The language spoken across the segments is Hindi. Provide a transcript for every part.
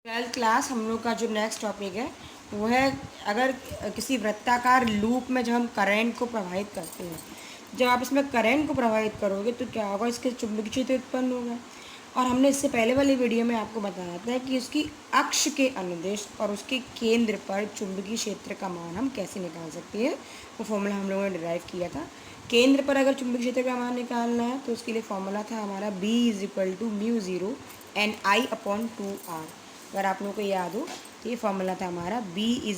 ट्वेल्थ क्लास हम लोग का जो नेक्स्ट टॉपिक है वो है, अगर किसी वृत्ताकार लूप में जब हम करंट को प्रवाहित करते हैं, जब आप इसमें करंट को प्रवाहित करोगे तो क्या होगा, इसके चुंबकीय क्षेत्र उत्पन्न होगा। और हमने इससे पहले वाली वीडियो में आपको बताया था कि उसकी अक्ष के अनुदिश और उसके केंद्र पर चुंबकीय क्षेत्र का मान हम कैसे निकाल सकते हैं। वो फॉर्मूला हम लोगों ने डिराइव किया था। केंद्र पर अगर चुंबकीय क्षेत्र का मान निकालना है तो उसके लिए फॉर्मूला था हमारा B = μ0 Ni/2r। अगर आप लोगों को याद हो तो ये फॉर्मूला था हमारा B =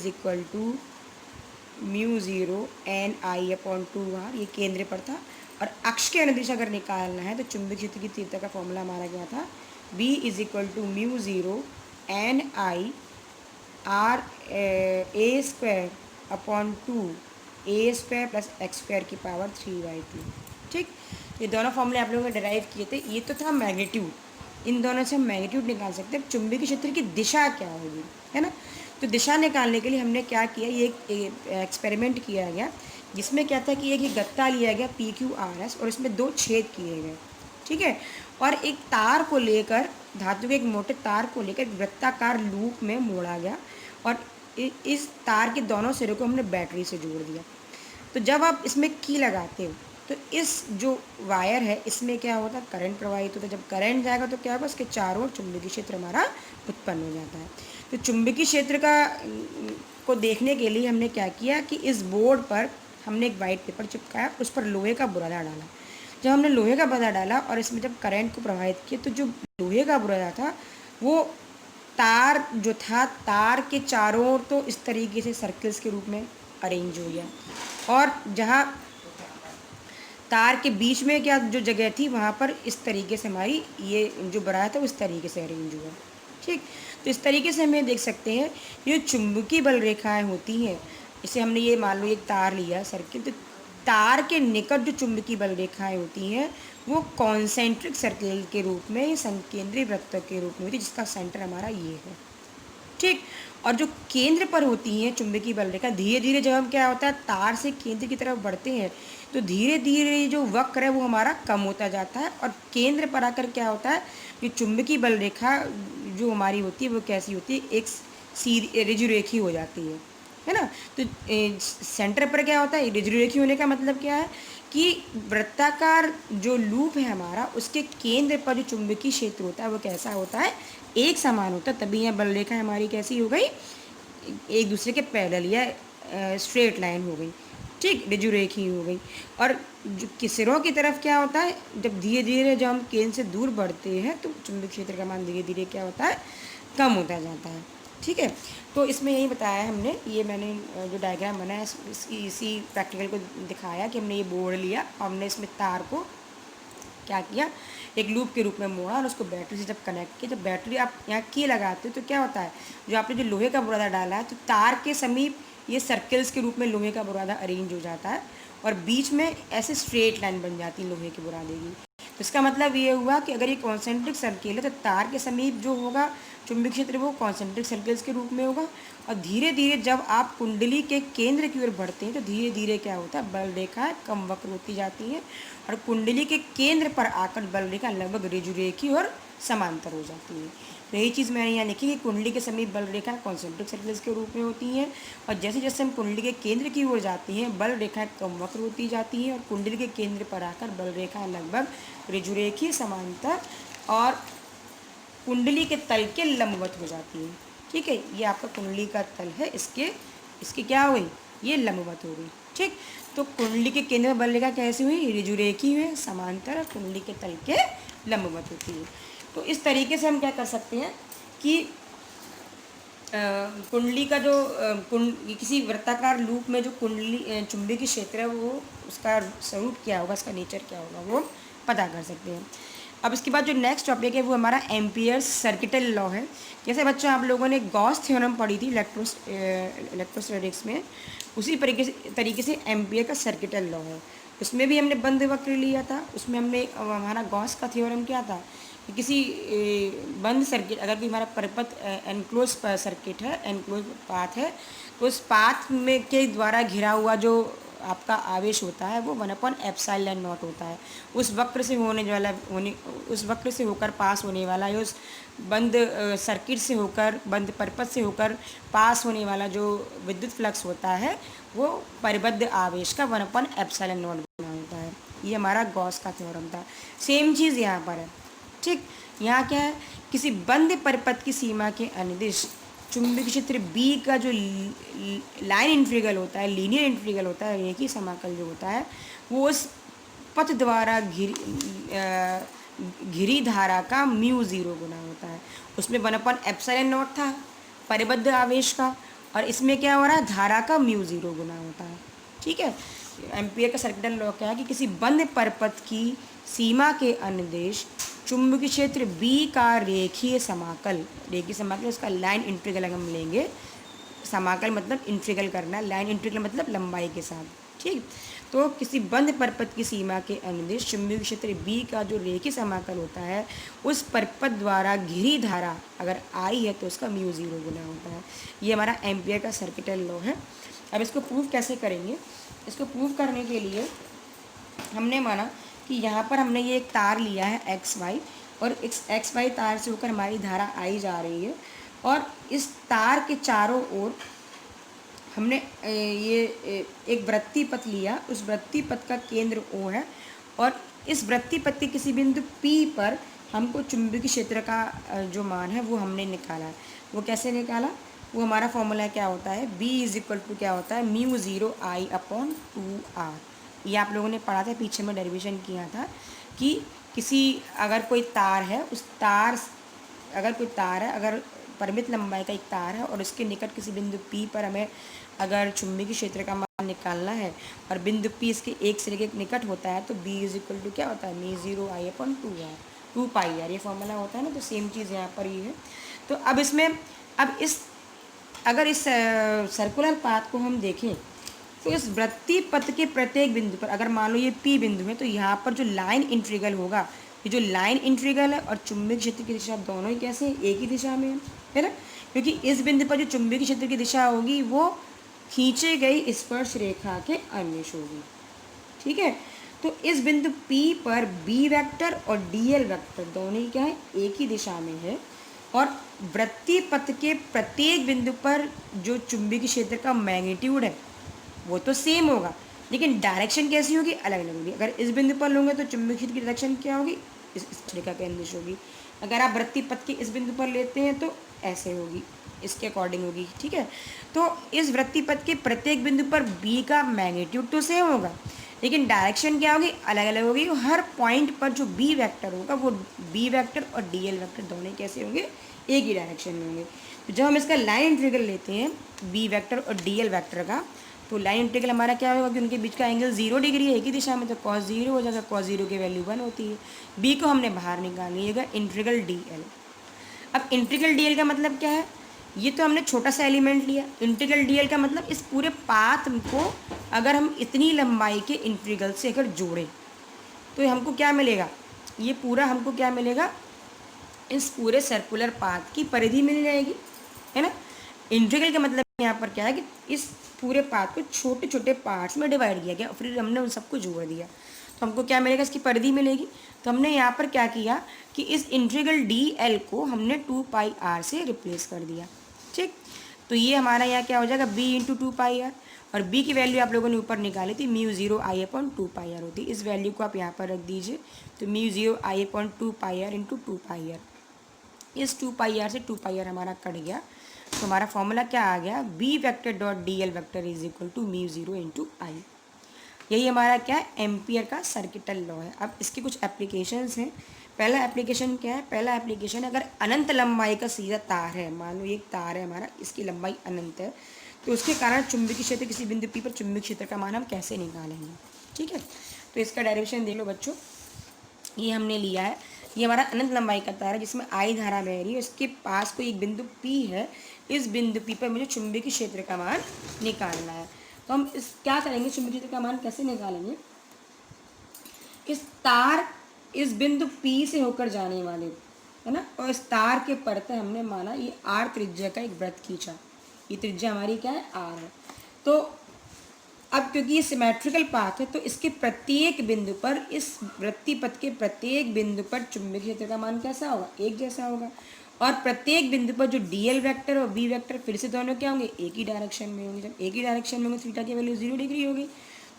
μ0 Ni/2r। ये केंद्र पर था। और अक्ष के अनुदिश अगर निकालना है तो चुंबकीय क्षेत्र की तीव्रता का फॉर्मूला हमारा क्या था, B = μ0 Ni r a² + x² 3/2। ठीक, ये दोनों फॉर्मूले आप लोगों ने डिराइव किए थे। ये तो था मैग्नीट्यूड, इन दोनों से हम मैग्नीट्यूड निकाल सकते हैं। चुंबकीय क्षेत्र की दिशा क्या होगी, है ना। तो दिशा निकालने के लिए हमने क्या किया, ये एक्सपेरिमेंट किया गया जिसमें क्या था कि एक गत्ता लिया गया PQRS और इसमें 2 छेद किए गए। ठीक है, और एक तार को लेकर, धातु के एक मोटे तार को लेकर वृत्ताकार लूप में मोड़ा गया और इस तार के दोनों सिरों को हमने बैटरी से जोड़ दिया। तो जब आप इसमें की लगाते हो तो इस जो वायर है इसमें क्या होता है, करंट प्रवाहित होता है। जब करंट जाएगा तो क्या होगा, इसके चारों ओर चुंबकीय क्षेत्र हमारा उत्पन्न हो जाता है। तो चुंबकीय क्षेत्र को देखने के लिए हमने क्या किया कि इस बोर्ड पर हमने एक वाइट पेपर चिपकाया, उस पर लोहे का बुरादा डाला। जब हमने लोहे का बुरादा डाला और इसमें जब करंट को प्रवाहित किया तो जो लोहे का बुरादा था वो तार जो था, तार के चारों ओर तो इस तरीके से सर्कल्स के रूप में अरेंज हो गया, और जहाँ तार के बीच में क्या जो जगह थी वहाँ पर इस तरीके से हमारी ये जो बुरादा था उस तरीके से अरेंज हुआ। ठीक, तो इस तरीके से हमें देख सकते हैं ये चुंबकीय बल रेखाएं होती हैं। इसे हमने ये मान लो एक तार लिया सर्किल, तो तार के निकट जो चुंबकीय बल रेखाएं होती हैं वो कॉन्सेंट्रिक सर्किल के रूप में, संकेंद्रीय वृत्त के रूप में होती है, जिसका सेंटर हमारा ये है। ठीक, और जो केंद्र पर होती हैं चुंबकीय बल रेखा, धीरे धीरे जब हम क्या होता है तार से केंद्र की तरफ बढ़ते हैं तो धीरे धीरे जो वक्र है वो हमारा कम होता जाता है, और केंद्र पर आकर क्या होता है, ये चुंबकीय बल रेखा जो हमारी होती है वो कैसी होती है, एक सीधी ऋजुरेखी हो जाती है ना। तो सेंटर पर क्या होता है, ऋजुरेखी होने का मतलब क्या है कि वृत्ताकार जो लूप है हमारा उसके केंद्र पर जो चुंबकीय क्षेत्र होता है वो कैसा होता है, एक समान होता है। तभी यह बल रेखा हमारी कैसी हो गई, एक दूसरे के पैरेलल या स्ट्रेट लाइन हो गई। ठीक, ऋजुरेखी हो गई। और जो सिरों की तरफ क्या होता है, जब धीरे धीरे जब हम केंद्र से दूर बढ़ते हैं तो चुंबकीय क्षेत्र का मान धीरे धीरे क्या होता है, कम होता जाता है। ठीक है, तो इसमें यही बताया हमने, ये मैंने जो डायग्राम बनाया इसी प्रैक्टिकल को दिखाया कि हमने ये बोर्ड लिया और हमने इसमें तार को क्या किया, एक लूप के रूप में मोड़ा और उसको बैटरी से जब कनेक्ट किया, जब बैटरी आप यहाँ की लगाते हो तो क्या होता है, जो आपने जो लोहे का बुरादा डाला है तो तार के समीप ये सर्कल्स के रूप में लोहे का बुरादा अरेंज हो जाता है और बीच में ऐसे स्ट्रेट लाइन बन जाती है लोहे के बुरादे की। तो इसका मतलब ये हुआ कि अगर ये कॉन्सेंट्रिक सर्किल है तो तार के समीप जो होगा चुंबकीय क्षेत्र वो कॉन्सेंट्रिक सर्कल्स के रूप में होगा, और धीरे धीरे जब आप कुंडली के केंद्र की ओर बढ़ते हैं तो धीरे धीरे क्या होता है, बल रेखाएं कम वक्र होती जाती हैं और कुंडली के केंद्र पर आकर बल रेखा लगभग ऋजुरेखी और समांतर हो जाती है। तो यही चीज़ मैंने यहाँ लिखी कि कुंडली के समीप बल रेखाएं कॉन्सेंट्रिक सर्कल्स के रूप में होती हैं, और जैसे जैसे हम कुंडली के केंद्र की ओर जाती हैं बल रेखाएं कम वक्र होती जाती हैं और कुंडली के केंद्र पर आकर बल रेखाएं लगभग ऋजुरेखी, समांतर और कुंडली के तल के लंबवत हो जाती है। ठीक है, ये आपका कुंडली का तल है, इसकी क्या हो गई, ये लंबवत हो गई। ठीक, तो कुंडली के केंद्र में बल रेखा कैसी हुई, ऋजुरेखी हुई, समांतर और कुंडली के तल के लंबवत होती है। तो इस तरीके से हम क्या कर सकते हैं कि कुंडली का जो किसी वृत्ताकार लूप में जो कुंडली चुंबकीय क्षेत्र है वो उसका स्वरूप क्या होगा, उसका नेचर क्या होगा, वो पता कर सकते हैं। अब इसके बाद जो नेक्स्ट टॉपिक है वो हमारा एम्पियर्स सर्किटल लॉ है। जैसे बच्चों आप लोगों ने गॉस थ्योरम पढ़ी थी इलेक्ट्रोस्टैटिक्स में, उसी तरीके से एम्पियर का सर्किटल लॉ है। उसमें भी हमने बंद वक्र लिया था, उसमें हमने हमारा गॉस का थ्योरम क्या था कि किसी बंद सर्किट, अगर कोई हमारा परिपथ एनक्लोज सर्किट है, एनक्लोज पाथ है, तो उस पाथ में के द्वारा घिरा हुआ जो आपका आवेश होता है वो 1/ε0 होता है। उस वक्र से उस वक्र से होकर पास होने वाला, या उस बंद सर्किट से होकर, बंद परिपथ से होकर पास होने वाला जो विद्युत फ्लक्स होता है वो परिबद्ध आवेश का 1/ε0 गुना होता है। ये हमारा गॉस का थ्योरम था। सेम चीज़ यहाँ पर है। ठीक, यहाँ क्या है, किसी बंद परिपथ की सीमा के अनुदिश चुंबकीय क्षेत्र B का जो लाइन इंटीग्रल होता है, लीनियर इंटीग्रल होता है, एक ही समाकल जो होता है, वो उस पथ द्वारा घिरी धारा का μ0 गुना होता है। उसमें 1/ε0 था परिबद्ध आवेश का, और इसमें क्या हो रहा है, धारा का μ0 गुना होता है। ठीक है, एम्पियर का सर्किटल लॉ क्या है कि किसी बंद परिपथ की सीमा के अनुदेश चुंबकीय क्षेत्र B का रेखीय समाकल उसका लाइन इंटीग्रल अगर हम लेंगे, समाकल मतलब इंटीग्रल करना, लाइन इंटीग्रल मतलब लंबाई के साथ। ठीक, तो किसी बंद परिपथ की सीमा के अनुदिश चुंबकीय क्षेत्र B का जो रेखीय समाकल होता है, उस परिपथ द्वारा घिरी धारा अगर I है तो उसका μ0 गुना होता है। ये हमारा एम्पियर का सर्किटल लॉ है। अब इसको प्रूव कैसे करेंगे? इसको प्रूव करने के लिए हमने माना कि यहाँ पर हमने ये एक तार लिया है XY, और इस XY तार से होकर हमारी धारा I जा रही है, और इस तार के चारों ओर हमने ये एक वृत्तीय पथ लिया। उस वृत्तीय पथ का केंद्र O है, और इस वृत्तीय पथ के किसी बिंदु P पर हमको चुंबकीय क्षेत्र का जो मान है वो हमने निकाला है। वो कैसे निकाला? वो हमारा फॉर्मूला क्या होता है, B = क्या होता है, μ0I/2R। ये आप लोगों ने पढ़ा था, पीछे में डेरिवेशन किया था कि अगर कोई तार है, अगर परिमित लंबाई का एक तार है और उसके निकट किसी बिंदु P पर हमें अगर चुंबकीय क्षेत्र का मान निकालना है, और बिंदु P इसके एक सिरे के निकट होता है, तो B = क्या होता है, μ0I/2R, 2πr, ये फॉर्मूला होता है ना। तो सेम चीज़ यहाँ पर ही है। तो अगर इस सर्कुलर पाथ को हम देखें, तो इस वृत्तीय पथ के प्रत्येक बिंदु पर, अगर मान लो ये P बिंदु है, तो यहाँ पर जो लाइन इंटीग्रल होगा, ये जो लाइन इंटीग्रल है और चुंबकीय क्षेत्र की दिशा दोनों ही कैसे हैं, एक ही दिशा में है ना। क्योंकि इस बिंदु पर जो चुंबकीय क्षेत्र की दिशा होगी वो खींचे गई स्पर्श रेखा के अनुदिश होगी। ठीक है, तो इस बिंदु P पर B वेक्टर और DL वेक्टर दोनों ही क्या है, एक ही दिशा में है, और वृत्तीय पथ के प्रत्येक बिंदु पर जो चुंबकीय क्षेत्र का मैग्नीट्यूड है वो तो सेम होगा, लेकिन डायरेक्शन कैसी होगी, अलग अलग होगी। अगर इस बिंदु पर लोगे तो चुंबकीय क्षेत्र की डायरेक्शन क्या होगी, इस रेखा के अनुदिश होगी। अगर आप वृत्तीय पथ के इस बिंदु पर लेते हैं तो ऐसे होगी, इसके अकॉर्डिंग होगी। ठीक है, तो इस वृत्तीय पथ के प्रत्येक बिंदु पर B का मैग्नीट्यूड तो सेम होगा, लेकिन डायरेक्शन क्या होगी, अलग अलग होगी। हर पॉइंट पर जो B वेक्टर होगा वो B वेक्टर और DL वेक्टर दोनों कैसे होंगे, एक ही डायरेक्शन में होंगे। तो जब हम इसका लाइन इंटीग्रल लेते हैं B वेक्टर और DL वेक्टर का, तो लाइन इंटीग्रल हमारा क्या होगा कि उनके बीच का एंगल 0 डिग्री है, एक ही दिशा में, तो cos 0 हो जाएगा। cos 0 की वैल्यू 1 होती है। B को हमने बाहर निकाल लिएगा, इंटीग्रल DL। अब इंटीग्रल DL का मतलब क्या है, ये तो हमने छोटा सा एलिमेंट लिया। इंटीग्रल DL का मतलब इस पूरे पाथ को अगर हम इतनी लंबाई के इंटीग्रल से अगर जोड़ें तो हमको क्या मिलेगा, ये पूरा हमको क्या मिलेगा, इस पूरे सर्कुलर पाथ की परिधि मिल जाएगी, है ना। इंटीग्रल का मतलब यहाँ पर क्या है कि इस पूरे पाथ को छोटे छोटे पार्ट्स में डिवाइड किया गया, फिर हमने उन सबको जोड़ दिया, तो हमको क्या मिलेगा, इसकी परिधि मिलेगी। तो हमने यहाँ पर क्या किया कि इस इंटीग्रल DL को हमने 2πr से रिप्लेस कर दिया। ठीक, तो ये हमारा यहाँ क्या हो जाएगा, B × 2πr, और B की वैल्यू आप लोगों ने ऊपर निकाली थी, μ0I/2πr होती है। इस वैल्यू को आप यहाँ पर रख दीजिए, तो μ0I/2πr × 2πr, इस 2πr से 2πr हमारा कट गया, तो हमारा फॉर्मूला क्या आ गया, B vector dot DL vector = μ0 × I। यही हमारा क्या है, एम्पियर का सर्किटल लॉ है। अब इसके कुछ एप्लीकेशंस हैं। पहला एप्लीकेशन क्या है, पहला एप्लीकेशन अगर अनंत लंबाई का सीधा तार है, मान लो ये एक तार है हमारा, इसकी लंबाई अनंत है, तो उसके कारण चुंबकीय क्षेत्र किसी बिंदु P पर चुंबकीय क्षेत्र का मान हम कैसे निकालेंगे। ठीक है, तो इसका डेरिवेशन देख लो बच्चों। ये हमने लिया है, ये हमारा अनंत लंबाई का तार है जिसमें I धारा बह रही है, इसके पास कोई एक बिंदु P है, इस बिंदु P पर मुझे चुंबकीय क्षेत्र का मान निकालना है। तो हम क्या करेंगे, चुंबकीय क्षेत्र का मान कैसे निकालेंगे, इस तार इस बिंदु P से होकर जाने वाले, है ना, और इस तार के पड़ते हमने माना ये R त्रिज्या का एक वृत्त खींचा। ये त्रिज्या हमारी क्या है, R है। तो अब क्योंकि ये सिमेट्रिकल पाथ है तो इसके प्रत्येक बिंदु पर, इस वृत्तीय पथ के प्रत्येक बिंदु पर चुंबकीय क्षेत्र का मान कैसा होगा, एक जैसा होगा। और प्रत्येक बिंदु पर जो डीएल वेक्टर और बी वेक्टर फिर से दोनों क्या होंगे, एक ही डायरेक्शन में होंगे। जब एक ही डायरेक्शन में होंगे थीटा की वैल्यू 0 डिग्री होगी।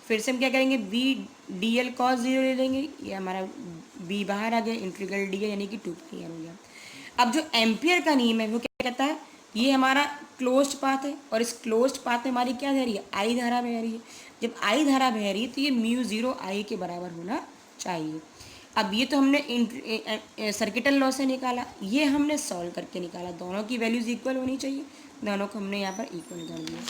फिर से हम क्या करेंगे, बी डी एल कॉस 0 ले लेंगे, ये हमारा बी बाहर आ गया, इंटीग्रल डी एल यानी कि 2 पाई आर हो गया। अब जो एम्पियर का नियम है वो क्या कहता है, ये हमारा क्लोज्ड पाथ है और इस क्लोज्ड पाथ में हमारी क्या बह रही है, आई धारा बह रही है। जब आई धारा बह रही है तो ये म्यू 0 आई के बराबर होना चाहिए। अब ये तो हमने सर्किटल लॉ से निकाला, ये हमने सॉल्व करके निकाला, दोनों की वैल्यूज इक्वल होनी चाहिए, दोनों को हमने यहाँ पर इक्वल कर दिया।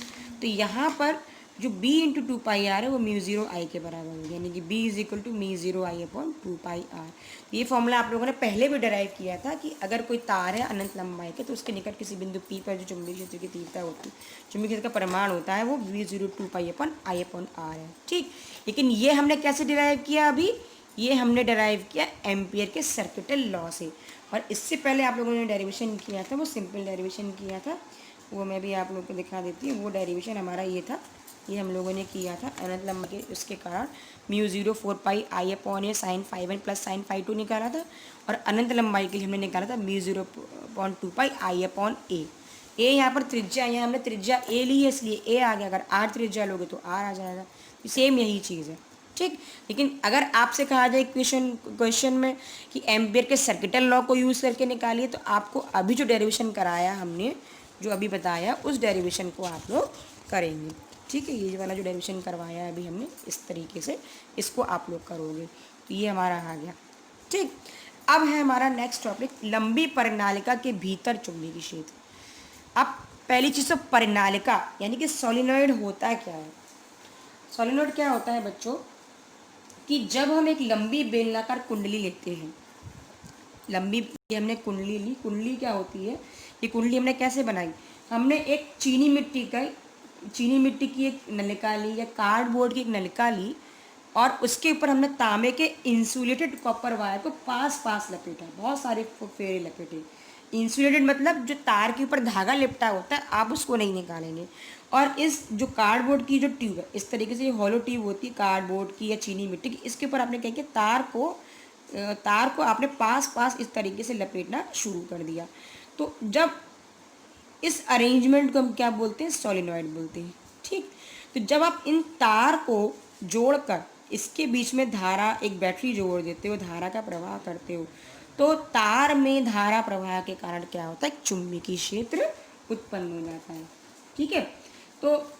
तो यहाँ पर जो b इंटू 2 पाई आर है वो म्यू 0 आई के बराबर होगी, यानी कि b is equal to mu 0 I upon 2 pi R. ये फॉर्मूला आप लोगों ने पहले भी डराइव किया था कि अगर कोई तार है अनंत लंबाई के तो उसके निकट किसी बिंदु P पर जो चुंबकीय क्षेत्र की तीव्रता होती है, चुंबकीय क्षेत्र का परिमाण होता है, वो mu 0 2 pi upon I upon R है। ठीक, लेकिन ये हमने कैसे डिराइव किया, अभी ये हमने डिराइव किया एम्पियर के सर्किटल लॉ से। और इससे पहले आप लोगों ने डेरिवेशन किया था, वो सिंपल डेरिवेशन किया था, वो मैं भी आप लोगों को दिखा देती हूँ। वो डेरिवेशन हमारा ये था, ये हम लोगों ने किया था अनंत लंबाई के उसके कारण mu 0 4 pi I upon a sine phi 1 plus sine phi 2 निकाला था। और अनंत लंबाई के लिए हमने निकाला था mu 0 upon 2 pi I upon ए। यहाँ पर त्रिज्या, यहाँ हमने त्रिज्या ए ली है इसलिए ए आ गया, अगर आर त्रिज्या लोगे तो आर आ जाएगा। सेम यही चीज़ है, ठीक। लेकिन अगर आपसे कहा जाए क्वेश्चन में कि एम्पियर के सर्किटल लॉ को यूज़ करके निकालिए, तो आपको अभी जो डेरिवेशन कराया हमने, जो अभी बताया, उस डेरिवेशन को आप लोग करेंगे, ठीक है। ये वाला जो डेरिवेशन करवाया है अभी हमने, इस तरीके से इसको आप लोग करोगे तो ये हमारा आ गया, ठीक। अब है हमारा नेक्स्ट टॉपिक, लंबी परिनालिका के भीतर चुंबकीय क्षेत्र। अब पहली चीज़ तो परिनालिका यानी कि सोलिनॉइड होता क्या है। सोलिनॉइड क्या होता है बच्चों, कि जब हम एक लंबी बेलनाकार कुंडली लेते हैं, लंबी हमने कुंडली ली, कुंडली क्या होती है, ये कुंडली हमने कैसे बनाई, हमने एक चीनी मिट्टी की एक नलिका ली या कार्डबोर्ड की एक नलिका ली और उसके ऊपर हमने तांबे के इंसुलेटेड कॉपर वायर को पास पास लपेटा, बहुत सारे फेरे लपेटे। इंसुलेटेड मतलब जो तार के ऊपर धागा लिपटा होता है, आप उसको नहीं निकालेंगे। और इस जो कार्डबोर्ड की जो ट्यूब है, इस तरीके से ये हॉलो ट्यूब होती है कार्डबोर्ड की या चीनी मिट्टी की, इसके ऊपर आपने क्या किया, तार को आपने पास पास इस तरीके से लपेटना शुरू कर दिया। तो जब इस अरेंजमेंट को हम क्या बोलते हैं, सोलिनॉइड बोलते हैं, ठीक। तो जब आप इन तार को जोड़कर इसके बीच में धारा, एक बैटरी जोड़ देते हो, धारा का प्रवाह करते हो, तो तार में धारा प्रवाह के कारण क्या होता है, चुंबकीय क्षेत्र उत्पन्न हो जाता है, ठीक है। तो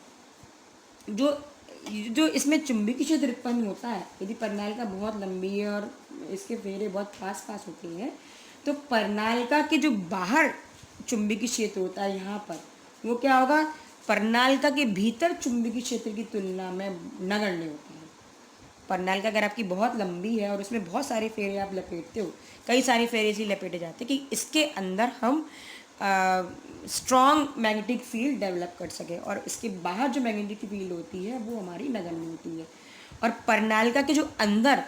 जो इसमें चुंबकीय क्षेत्र उत्पन्न होता है, यदि परिनालिका बहुत लंबी है और इसके फेरे बहुत पास पास होते हैं, तो परिनालिका के जो बाहर चुंबकीय क्षेत्र होता है यहाँ पर, वो क्या होगा, परिनालिका के भीतर चुंबकीय क्षेत्र की तुलना में नगण्य होता है। परिनालिका अगर आपकी बहुत लंबी है और उसमें बहुत सारे फेरे आप लपेटते हो, कई सारे फेरे इसलिए लपेटे जाते हैं कि इसके अंदर हम स्ट्रॉन्ग मैग्नेटिक फील्ड डेवलप कर सके, और इसके बाहर जो मैग्नेटिक फील्ड होती है वो हमारी नगण्य होती है। और परिनालिका के जो अंदर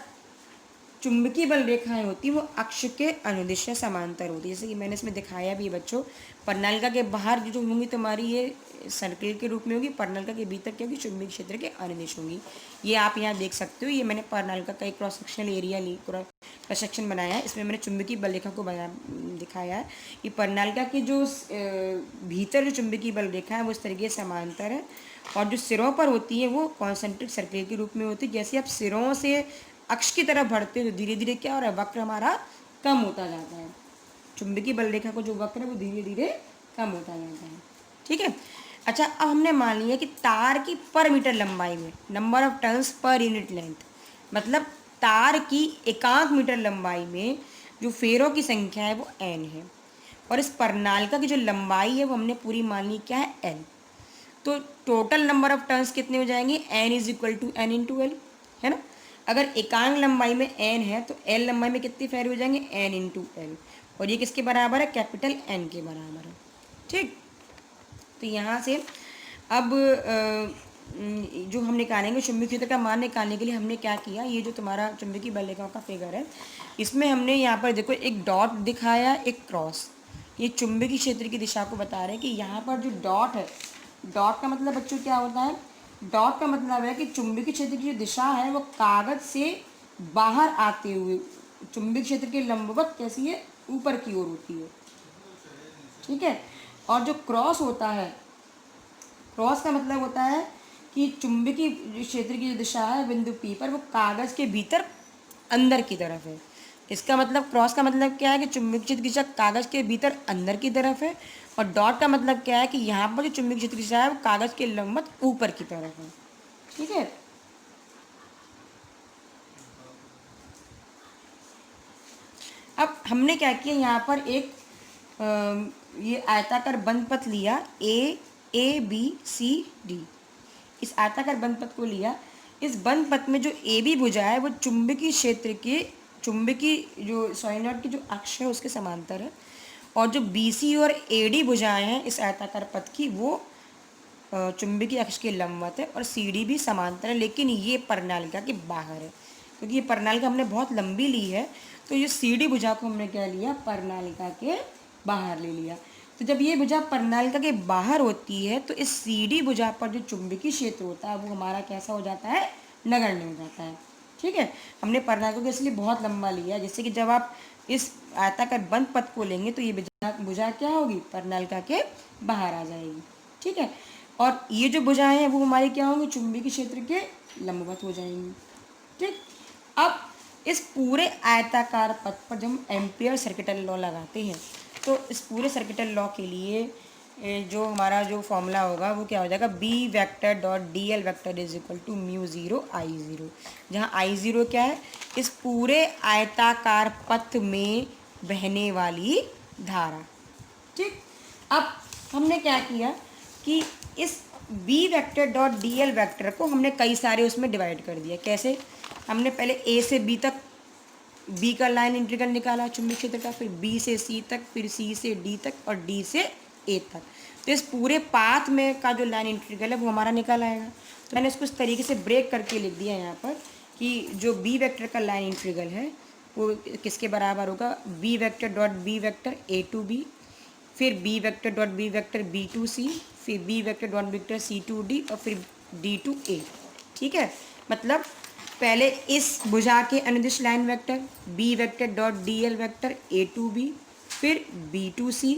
चुंबकीय बल रेखाएं होती हैं वो अक्ष के अनुदिश समांतर होती है, जैसे कि मैंने इसमें दिखाया भी बच्चों। परिनालिका के बाहर जो होंगी तुम्हारी ये सर्किल के रूप में होगी, परिनालिका के भीतर क्या होगी, चुंबकीय क्षेत्र के अनुदिश होंगी। ये आप यहाँ देख सकते हो, ये मैंने परिनालिका का एक cross sectional area cross section बनाया है, इसमें मैंने चुंबकीय बल रेखा को दिखाया है कि परिनालिका के जो भीतर जो चुंबकीय बल रेखा है वो इस तरीके से समांतर है, और जो सिरों पर होती है वो कॉन्सेंट्रिक सर्किल के रूप में होती है। जैसे आप सिरों से अक्ष की तरफ बढ़ते हो तो धीरे धीरे क्या हो रहा है, वक्र हमारा कम होता जाता है, चुंबकीय बल रेखा को जो वक्र है वो धीरे धीरे कम होता जाता है, ठीक है। अच्छा, अब हमने मान लिया कि तार की पर मीटर लंबाई में, number of turns per unit length, मतलब तार की एकांक मीटर लंबाई में जो फेरों की संख्या है वो n है, और इस परिनालिका की जो लंबाई है वो हमने पूरी मान ली क्या है, l। तो टोटल नंबर ऑफ टर्न्स कितने हो जाएंगे, n is equal to n into L, है ना। अगर एकांक लंबाई में n है तो l लंबाई में कितने फेरे हो जाएंगे, n इंटू एल, और ये किसके बराबर है, कैपिटल N के बराबर है, ठीक। तो यहाँ से अब जो हम निकालेंगे चुंबकीय क्षेत्र का मान निकालने के लिए हमने क्या किया, ये जो तुम्हारा चुंबकीय बल रेखाओं का फिगर है, इसमें हमने यहाँ पर देखो एक डॉट दिखाया, एक क्रॉस। ये चुंबकीय क्षेत्र की दिशा को बता रहे हैं कि यहाँ पर जो डॉट है, डॉट का मतलब बच्चों क्या होता है, डॉट का मतलब है कि चुंबकीय क्षेत्र की जो दिशा है वो कागज से बाहर आते हुए चुंबकीय क्षेत्र के लंबवत कैसी है, ऊपर की ओर होती है। ठीक है। और जो क्रॉस होता है, क्रॉस का मतलब होता है कि चुंबकीय क्षेत्र की जो दिशा है बिंदु P पर वो कागज के भीतर अंदर की तरफ है। इसका मतलब क्रॉस का मतलब क्या है कि चुंबकीय क्षेत्र की दिशा कागज के भीतर अंदर की तरफ है, और डॉट का मतलब क्या है कि यहाँ पर जो चुंबकीय क्षेत्र की दिशा है वो कागज के लंबवत ऊपर की तरफ है। ठीक है। अब हमने क्या किया, यहाँ पर एक ये आयताकार बंद पथ लिया, ए बी सी डी। इस आयताकार बंद पथ को लिया। इस बंद पथ में जो ए बी भुजा है वो चुंबकीय क्षेत्र के चुंबकीय जो सॉलिनॉइड की जो अक्ष है उसके समांतर है, और जो बी सी और ए डी भुजाएं हैं इस आयताकार पथ की वो चुंबकीय अक्ष के लंबवत है, और सी डी भी समांतर है, लेकिन ये प्रणालिका के बाहर है, क्योंकि ये प्रणालिका हमने बहुत लंबी ली है, तो ये सी डी भुजा को हमने क्या लिया, प्रणालिका के बाहर ले लिया। तो जब ये भुजा प्रणालिका के बाहर होती है तो इस सी डी भुजा पर जो चुंबकीय क्षेत्र होता है वो हमारा कैसा हो जाता है, नगण्य हो जाता है। ठीक है। हमने प्रणालिका को इसलिए बहुत लंबा लिया, जैसे कि जब आप इस आयताकार बंद पथ को लेंगे तो ये भुजा क्या होगी, प्रणालिका के बाहर आ जाएगी। ठीक है। और ये जो भुजाएं हैं वो हमारी क्या होंगी, चुंबकीय क्षेत्र के लंबवत हो जाएंगी। ठीक। अब इस पूरे आयताकार पथ पर जब हम एम्पियर सर्किटल लॉ लगाते हैं तो इस पूरे सर्किटल लॉ के लिए जो हमारा जो फॉर्मूला होगा वो क्या हो जाएगा, B vector dot D L vector is equal to mu zero I zero, जहाँ आई ज़ीरो क्या है, इस पूरे आयताकार पथ में बहने वाली धारा। ठीक। अब हमने क्या किया कि इस B vector dot D L vector को हमने कई सारे उसमें डिवाइड कर दिया। कैसे, हमने पहले ए से बी तक बी का लाइन इंटीग्रल निकाला चुंबकीय क्षेत्र का, फिर बी से सी तक, फिर सी से डी तक, और डी से ए तक। तो इस पूरे पाथ में का जो लाइन इंटीग्रल है वो हमारा निकल आएगा। तो मैंने इसको इस तरीके से ब्रेक करके लिख दिया यहाँ पर कि जो बी वेक्टर का लाइन इंटीग्रल है वो किसके बराबर होगा, B vector dot B vector A to B, फिर B vector dot B vector B to C, फिर B vector dot vector C to D, और फिर डी टू ए। ठीक है। मतलब पहले इस भुजा के अनुदिश line vector B vector dot D L vector A to B, फिर बी टू सी,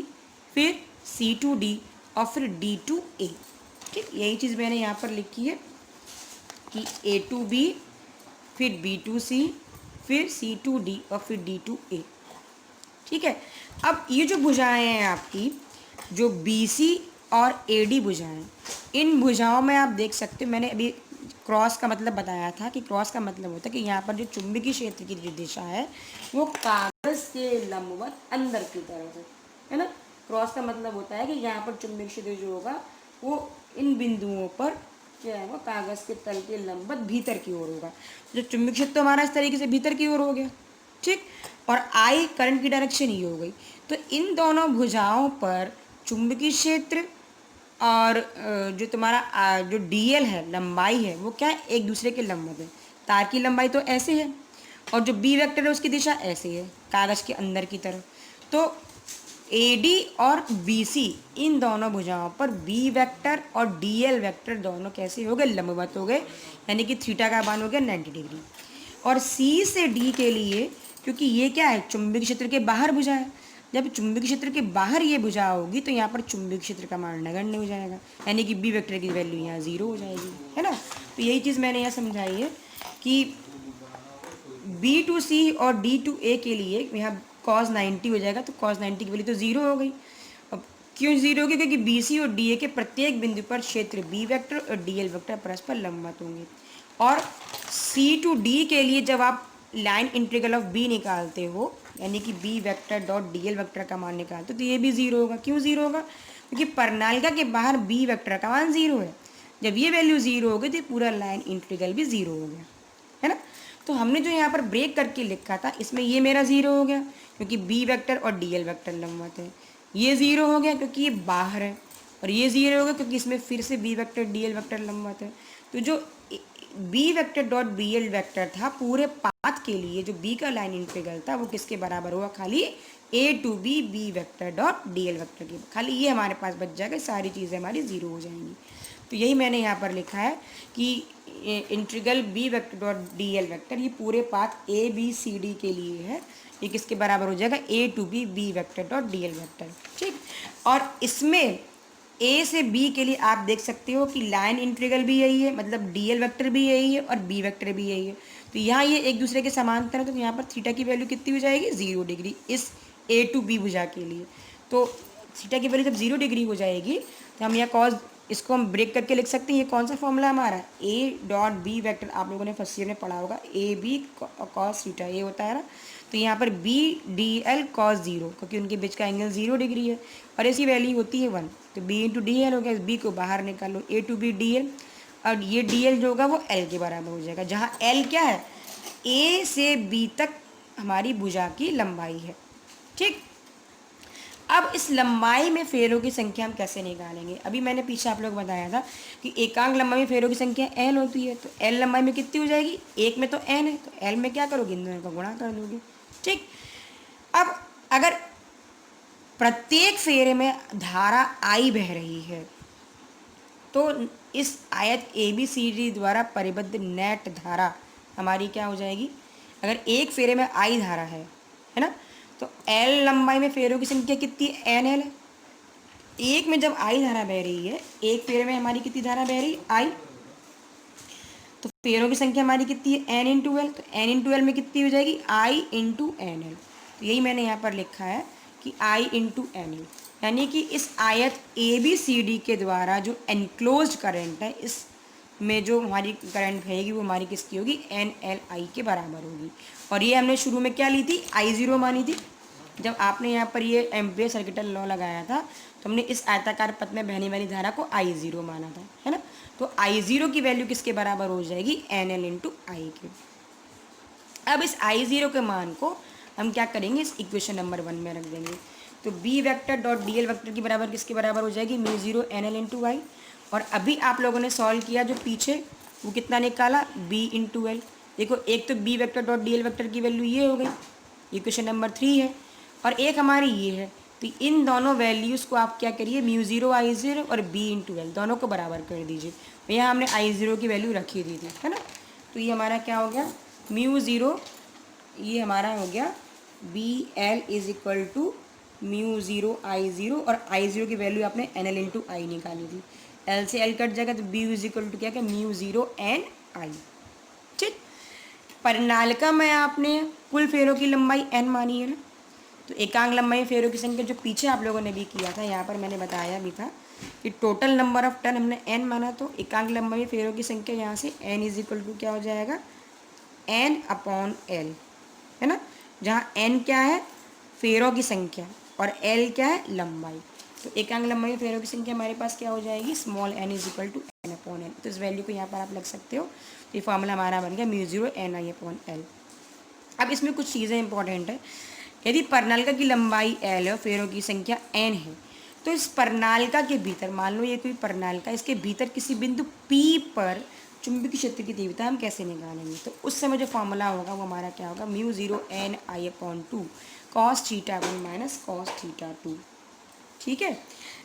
फिर सी टू डी, और फिर डी टू ए। ठीक, यही चीज़ मैंने यहाँ पर लिखी है कि ए टू बी, फिर बी टू सी, फिर सी टू डी, और फिर डी टू ए। ठीक है। अब ये जो भुजाएं हैं आपकी, जो बी सी और ए डी भुजाएं, इन भुजाओं में आप देख सकते हो, मैंने अभी क्रॉस का मतलब बताया था कि क्रॉस का मतलब होता है कि यहाँ पर जो चुंबकीय क्षेत्र की जो दिशा है वो कागज के लंबवत अंदर की तरफ है ना। क्रॉस का मतलब होता है कि यहाँ पर चुंबकीय क्षेत्र जो होगा वो इन बिंदुओं पर क्या है, वो कागज के तल के लंबवत भीतर की ओर होगा। जो चुंबकीय क्षेत्र तो हमारा इस तरीके से भीतर की ओर हो गया। ठीक। और आई करंट की डायरेक्शन ये हो गई। तो इन दोनों भुजाओं पर चुंबकीय क्षेत्र और जो तुम्हारा जो डीएल है, लंबाई है, वो क्या है, एक दूसरे के लंबवत है। तार की लंबाई तो ऐसे है, और जो बी वेक्टर है उसकी दिशा ऐसे है, कागज के अंदर की तरफ। तो ए डी और बी सी, इन दोनों भुजाओं पर बी वेक्टर और डी एल वेक्टर दोनों कैसे हो गए, लंबवत हो गए, यानी कि थीटा का मान हो गया 90 डिग्री। और सी से डी के लिए, क्योंकि ये क्या है, चुंबकीय क्षेत्र के बाहर भुजा है, जब चुंबकीय क्षेत्र के बाहर ये भुजा होगी तो यहाँ पर चुंबकीय क्षेत्र का मान नगण्य हो जाएगा, यानी कि बी वेक्टर की वैल्यू यहाँ 0 हो जाएगी, है ना। तो यही चीज़ मैंने यहाँ समझाई है कि बी टू सी और डी टू ए के लिए यहाँ cos 90 हो जाएगा, तो cos 90 की वैल्यू तो 0 हो गई। अब क्यों 0 होगी, क्योंकि बी सी और डी ए के प्रत्येक बिंदु पर क्षेत्र बी वेक्टर और डी एल वेक्टर परस्पर लंबवत होंगे। और सी टू डी के लिए जब आप लाइन इंटीग्रल ऑफ बी निकालते हो, यानी कि B vector dot D L vector का मान निकालते हो, तो ये भी 0 होगा। क्यों 0 होगा, क्योंकि प्रणालिका के बाहर बी वेक्टर का मान 0 है। जब ये वैल्यू 0 हो गई तो पूरा लाइन इंटीग्रल भी 0 हो गया, है ना। तो हमने जो यहाँ पर ब्रेक करके लिखा था, इसमें ये मेरा 0 हो गया क्योंकि बी वेक्टर और डी एल वेक्टर लंबवत है। ये 0 हो गया क्योंकि ये बाहर है, और ये 0 होगा क्योंकि इसमें फिर से B vector D L vector लंबवत है। तो जो B vector dot B L vector था पूरे पाथ के लिए, जो बी का लाइन इंटीग्रल था वो किसके बराबर हुआ, खाली A to B B vector dot D L vector की। खाली ये हमारे पास बच जाएगा, सारी चीज़ें हमारी 0 हो जाएंगी। तो यही मैंने यहाँ पर लिखा है कि integral B vector dot D L vector ये पूरे path A B C D के लिए है, ये किसके बराबर हो जाएगा, A to B B vector dot D L vector. ठीक, और इसमें ए से बी के लिए आप देख सकते हो कि लाइन इंटीग्रल भी यही है, मतलब डी एल वेक्टर भी यही है और बी वेक्टर भी यही है। तो यहाँ ये एक दूसरे के समांतर है, तो यहाँ पर थीटा की वैल्यू कितनी हो जाएगी, 0 डिग्री इस ए टू बी भुजा के लिए। तो थीटा की वैल्यू जब 0 डिग्री हो जाएगी तो हम यहाँ कॉस, इसको हम ब्रेक करके लिख सकते हैं। ये कौन सा फॉर्मूला हमारा, ए डॉट बी वेक्टर, आप लोगों ने फर्स्ट ईयर में पढ़ा होगा, ए बी कॉस थीटा ये होता है ना। तो यहाँ पर बी डी एल कॉस 0, क्योंकि उनके बीच का एंगल 0 डिग्री है और ऐसी वैल्यू होती है 1। तो बी इंटू डी एल हो गया, बी को बाहर निकालो, ए टू बी डी एल, और ये डी एल जो होगा वो एल के बराबर हो जाएगा, जहाँ एल क्या है, ए से बी तक हमारी भुजा की लंबाई है। ठीक, अब इस लंबाई में फेरों की संख्या हम कैसे निकालेंगे। अभी मैंने पीछे आप लोग बताया था कि एकांक लंबाई में फेरों की संख्या एन होती है, तो एल लंबाई में कितनी हो जाएगी, एक में तो एन है, तो एल में क्या करोगे, इन दोनों का गुणा कर दोगे। ठीक, अब अगर प्रत्येक फेरे में धारा आई बह रही है तो इस आयत ए बी सी डी द्वारा परिबद्ध नेट धारा हमारी क्या हो जाएगी, अगर एक फेरे में आई धारा है ना, तो एल लंबाई में फेरों की संख्या कितनी है, एन एल है। एक में जब आई धारा बह रही है, एक फेरे में हमारी कितनी धारा बह रही है, आई, तो फेरों की संख्या हमारी कितनी है, एन इंटू एल, तो एन इंटू एल में कितनी हो जाएगी, आई इंटू एन एल। तो यही मैंने यहाँ पर लिखा है कि आई इंटू एन एल, यानी कि इस आयत ए बी सी डी के द्वारा जो एनक्लोज्ड करंट है, इस में जो हमारी करंट बहेगी वो हमारी किसकी होगी, एन एल आई के बराबर होगी। और ये हमने शुरू में क्या ली थी, आई ज़ीरो मानी थी। जब आपने यहाँ पर ये एम्पियर सर्किटल लॉ लगाया था तो हमने इस आयताकार पथ में बहने वाली धारा को आई ज़ीरो माना था, है ना। तो आई ज़ीरो की वैल्यू किसके बराबर हो जाएगी, एन एल इंटू आई के। अब इस आई ज़ीरो के मान को हम क्या करेंगे, इस इक्वेशन नंबर 1 में रख देंगे। तो B vector dot D L vector की बराबर किसके बराबर हो जाएगी, mu zero N L into I. और अभी आप लोगों ने सॉल्व किया जो पीछे, वो कितना निकाला, बी इंटू एल। देखो एक तो B vector dot D L vector की वैल्यू ये हो गई, इक्वेशन नंबर 3 है, और एक हमारी ये है। तो इन दोनों वैल्यूज़ को आप क्या करिए, म्यू ज़ीरो आई ज़ीरो और बी इंटू एल दोनों को बराबर कर दीजिए। तो यहाँ हमने आई ज़ीरो की वैल्यू रखी दी थी, है ना। तो ये हमारा क्या हो गया, म्यू ज़ीरो, ये हमारा हो गया B L is equal to mu zero I zero, और आई ज़ीरो की वैल्यू आपने एन एल इंटू आई निकाली थी। एल से एल कट जाएगा तो बी इज इक्वल टू क्या क्या, म्यू ज़ीरो एन आई। ठीक, परिनालिका में आपने कुल फेरों की लंबाई एन मानी है ना, तो एकांक लंबाई में फेरों की संख्या जो पीछे आप लोगों ने भी किया था, यहाँ पर मैंने बताया भी था कि टोटल नंबर ऑफ टर्न हमने एन माना, तो एकांक लंबाई में फेरों की संख्या यहाँ से एन इज इक्वल टू क्या हो जाएगा, एन अपॉन एल, है ना, जहाँ एन क्या है, फेरों की संख्या, और एल क्या है, लंबाई। तो एकांक लंबाई में फेरों की संख्या हमारे पास क्या हो जाएगी, small N is equal to N upon L. तो इस वैल्यू को यहाँ पर आप लग सकते हो। तो ये फॉर्मूला हमारा बन गया mu zero N I upon L. अब इसमें कुछ चीज़ें इंपॉर्टेंट है। यदि परिनालिका की लंबाई एल है और फेरों की संख्या एन है, तो इस परिनालिका के भीतर, मान लो ये कोई परिनालिका, इसके भीतर किसी बिंदु पी पर चुंबकीय क्षेत्र की तीव्रता हम कैसे निकालेंगे। तो उस समय जो फॉर्मूला होगा वो हमारा क्या होगा, mu zero N I upon two cos theta one minus cos theta two. ठीक है,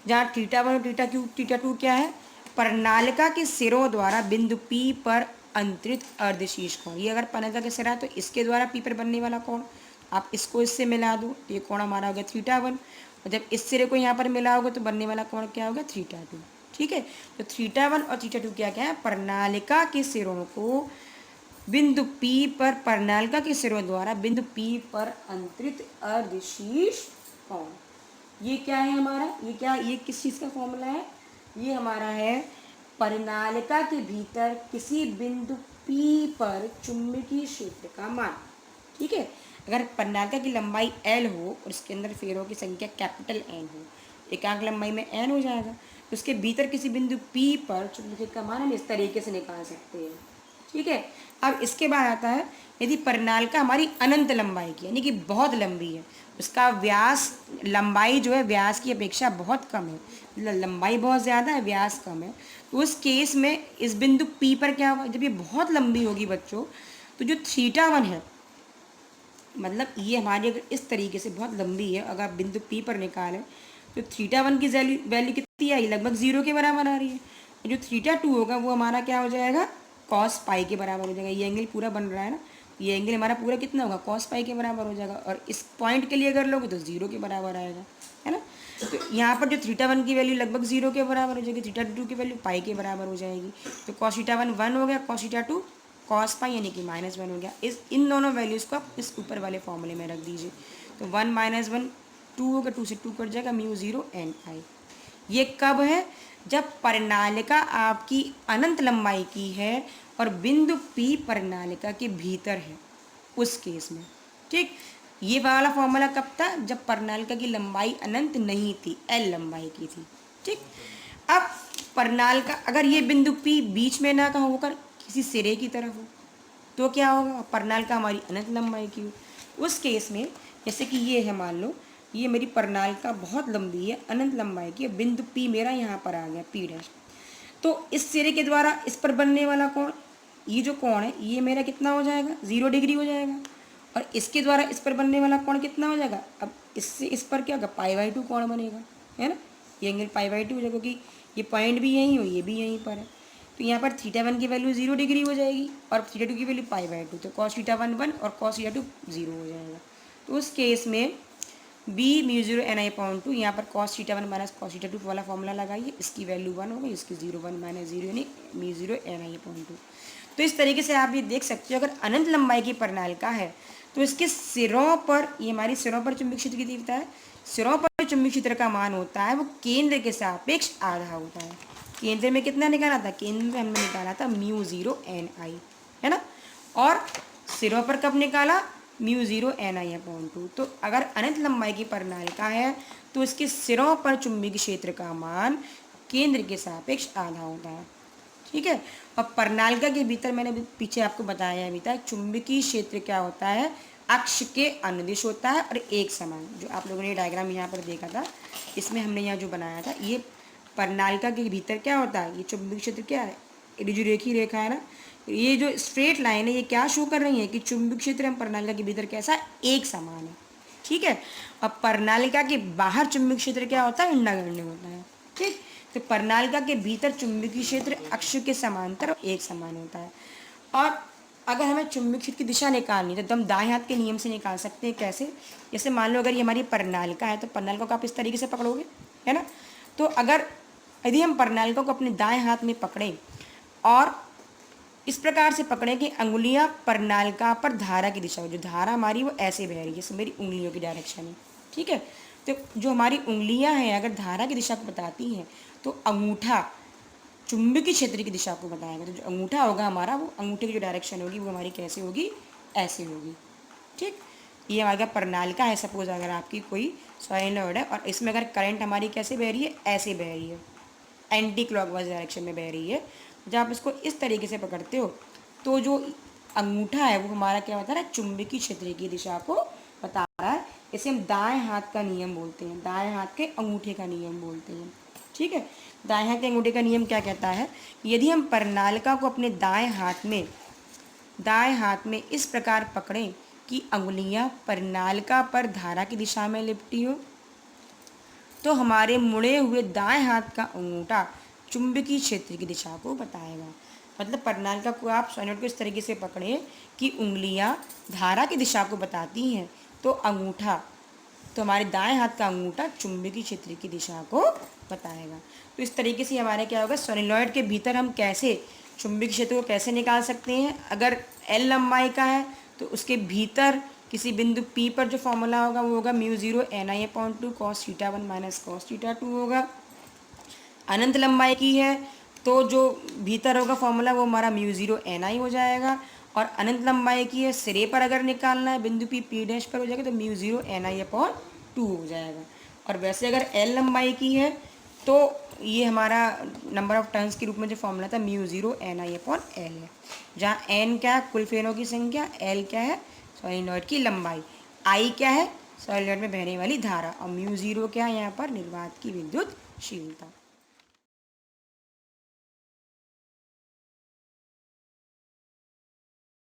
जहाँ थीटा वन और थीटा टू क्या है, परिनालिका के सिरों द्वारा बिंदु पी पर अंतरित अर्धशीर्ष कोण। ये अगर परिनालिका के सिरा है तो इसके द्वारा पी पर बनने वाला कोण, आप इसको इससे मिला दो तो ये कोण हमारा होगा थीटा वन, और जब इस सिरे को यहाँ पर मिला होगा तो बनने वाला कोण क्या होगा, थीटा टू। ठीक है, तो थीटा वन और थीटा टू क्या क्या है, परिनालिका के सिरों को बिंदु पी पर, परिनालिका के सिरों द्वारा बिंदु पी पर अंतरित अर्धशीर्ष कोण। ये क्या है हमारा, ये क्या, ये किस चीज़ का फॉर्मूला है, ये हमारा है परिनालिका के भीतर किसी बिंदु पी पर चुंबकीय क्षेत्र का मान। ठीक है, अगर परिनालिका की लंबाई एल हो और इसके अंदर फेरों की संख्या कैपिटल एन हो, एकांक लंबाई में एन हो जाएगा, तो उसके भीतर किसी बिंदु पी पर चुंबकीय का मान हम इस तरीके से निकाल सकते हैं। ठीक है। अब इसके बाद आता है यदि प्रणालिका हमारी अनंत लंबाई की यानी कि बहुत लंबी है, उसका व्यास लंबाई जो है व्यास की अपेक्षा बहुत कम है, मतलब लंबाई बहुत ज़्यादा है व्यास कम है, तो उस केस में इस बिंदु P पर क्या होगा, जब ये बहुत लंबी होगी बच्चों, तो जो θ1 है, मतलब ये हमारी अगर इस तरीके से बहुत लंबी है, अगर आप बिंदु P पर निकालें तो θ1 की वैल्यू कितनी आई, लगभग 0 के बराबर आ रही है। जो θ2 होगा वो हमारा क्या हो जाएगा, cos पाई के बराबर हो जाएगा। ये एंगल पूरा बन रहा है ना, ये एंगल हमारा पूरा कितना होगा, cos पाई के बराबर हो जाएगा। और इस पॉइंट के लिए अगर लोगे तो 0 के बराबर आएगा, है ना। तो यहाँ पर जो θ1 की वैल्यू लगभग 0 के बराबर हो जाएगी, θ2 की वैल्यू पाई के बराबर हो जाएगी। तो cos θ1 1 हो गया, cos θ2 cos पाई यानी कि -1 हो गया। इन दोनों वैल्यूज़ को आप इस ऊपर वाले फॉर्मूले में रख दीजिए। तो 1 - 1 2 होगा, 2 से 2 कट जाएगा, μ0 ni। ये कब है, जब प्रणालिका आपकी अनंत लंबाई की है और बिंदु P प्रणालिका के भीतर है, उस केस में। ठीक, ये वाला फॉर्मूला कब था, जब प्रणालिका की लंबाई अनंत नहीं थी, L लंबाई की थी। ठीक, अब प्रणालिका अगर ये बिंदु P बीच में ना कहा होकर किसी सिरे की तरफ हो तो क्या होगा, प्रणालिका हमारी अनंत लंबाई की हो। उस केस में जैसे कि ये है, मान लो ये मेरी प्रणालिका बहुत लंबी है, अनंत लंबाई की है, बिंदु P मेरा यहाँ पर आ गया P डैश, तो इस सिरे के द्वारा इस पर बनने वाला कोण, ये जो कोण है ये मेरा कितना हो जाएगा, 0 डिग्री हो जाएगा। और इसके द्वारा इस पर बनने वाला कोण कितना हो जाएगा, अब इससे इस पर क्या होगा, π/2 कोण बनेगा, है ना। ये एंगल π/2 हो जाएगा, क्योंकि ये पॉइंट भी यहीं हो, ये भी यहीं पर है। तो यहाँ पर θ1 की वैल्यू 0 डिग्री हो जाएगी और θ2 की वैल्यू π/2, तो cos θ1 1 और cos θ2 0 हो जाएगा। तो उस केस में b μ0 ni/2, यहाँ पर cos θ1 माइनस cos θ2 वाला फॉर्मूला लगाइए, इसकी वैल्यू 1 होगी, इसकी 0 1 - 0 यानी μ0 ni/2। तो इस तरीके से आप ये देख सकते हो, अगर अनंत लंबाई की प्रणालिका है तो इसके सिरों पर, ये हमारी सिरों पर चुंबकीय क्षेत्र की तीव्रता है, सिरों पर चुंबकीय क्षेत्र का मान होता है वो केंद्र के सापेक्ष आधा होता है। केंद्र में कितना निकाला था, केंद्र में हमने निकाला था μ0 ni, है ना। और सिरों पर कब निकाला, μ0 ni/2। तो अगर अनंत लंबाई की प्रणालिका है तो इसके सिरों पर चुंबकीय क्षेत्र का मान केंद्र के सापेक्ष आधा होता है। ठीक है। और प्रणालिका के भीतर मैंने पीछे आपको बताया अभी तक, चुंबकीय क्षेत्र क्या होता है, अक्ष के अनुदिश होता है और एक समान। जो आप लोगों ने डायग्राम यहाँ पर देखा था, इसमें हमने यहाँ जो बनाया था, ये प्रणालिका के भीतर क्या होता है, ये चुंबकीय क्षेत्र क्या है, ये जो रेखी रेखा है ना, ये जो स्ट्रेट लाइन है, ये क्या शो कर रही है कि चुंबकीय क्षेत्र हम प्रणालिका के भीतर कैसा है, एक समान है। ठीक है। और प्रणालिका के बाहर चुंबकीय क्षेत्र क्या होता है, इंडागण्य होता है। ठीक, तो प्रणालिका के भीतर चुंबकीय क्षेत्र अक्ष के समांतर और एक समान होता है। और अगर हमें चुंबकीय क्षेत्र की दिशा निकालनी है तो हम दाएं हाथ के नियम से निकाल सकते हैं। कैसे, जैसे मान लो अगर ये हमारी प्रणालिका है तो प्रणालिका को आप इस तरीके से पकड़ोगे, है ना। तो अगर यदि हम प्रणालिका को अपने दाएं हाथ में पकड़ें और इस प्रकार से पकड़ें कि अंगुलियां प्रणालिका पर धारा की दिशा हो, जो धारा हमारी वो ऐसे बह रही है, जैसे मेरी उंगलियों की डायरेक्शन है। ठीक है। तो जो हमारी उंगलियां हैं अगर धारा की दिशा को बताती हैं तो अंगूठा चुंबकीय क्षेत्र की दिशा को बताएगा। तो जो अंगूठा होगा हमारा, वो अंगूठे की जो डायरेक्शन होगी वो हमारी कैसे होगी, ऐसे होगी। ठीक, ये हमारा प्रणालिका है। सपोज अगर आपकी कोई सॉलिनॉइड है और इसमें अगर करंट हमारी कैसे बह रही है, ऐसे बह रही है, एंटी क्लॉकवाइज डायरेक्शन में बह रही है। जब आप इसको इस तरीके से पकड़ते हो तो जो अंगूठा है वो हमारा क्या बता रहा है, चुंबकीय क्षेत्र की दिशा को बता रहा है। इसे हम दाएं हाथ का नियम बोलते हैं, दाएं हाथ के अंगूठे का नियम बोलते हैं। ठीक है। दाएं हाथ के अंगूठे का नियम क्या कहता है, यदि हम प्रणालिका को अपने दाएं हाथ में इस प्रकार पकड़ें कि अंगुलियां प्रणालिका पर धारा की दिशा में लिपटी हो, तो हमारे मुड़े हुए दाएं हाथ का अंगूठा चुंबकीय क्षेत्र की दिशा को बताएगा। मतलब प्रणालिका को आप सॉलिनॉइड को इस तरीके से पकड़ें कि उंगलियां धारा की दिशा को बताती हैं, तो अंगूठा, तो हमारे दाएं हाथ का अंगूठा चुंबकीय क्षेत्र की दिशा को बताएगा। तो इस तरीके से हमारे क्या होगा, सॉलिनॉइड के भीतर हम कैसे चुंबकीय क्षेत्र को कैसे निकाल सकते हैं। अगर L लंबाई का है तो उसके भीतर किसी बिंदु P पर जो फॉर्मूला होगा वो होगा μ0 ni/2 cos θ1 माइनस cos θ2 होगा। अनंत लंबाई की है तो जो भीतर होगा फॉर्मूला वो हमारा μ0 ni हो जाएगा। और अनंत लंबाई की है, सिरे पर अगर निकालना है बिंदु P डैश पर हो जाएगा तो μ0 ni/2 हो जाएगा। और वैसे अगर L लंबाई की है तो ये हमारा नंबर ऑफ टर्न्स के रूप में जो फॉर्मूला था μ0 NI/L है, जहाँ n क्या है कुल फेनों की संख्या, L क्या है सॉलिनॉइड की लंबाई, I क्या है सॉलिनॉइड में बहने वाली धारा और μ0 क्या है यहाँ पर निर्वात की विद्युतशीलता।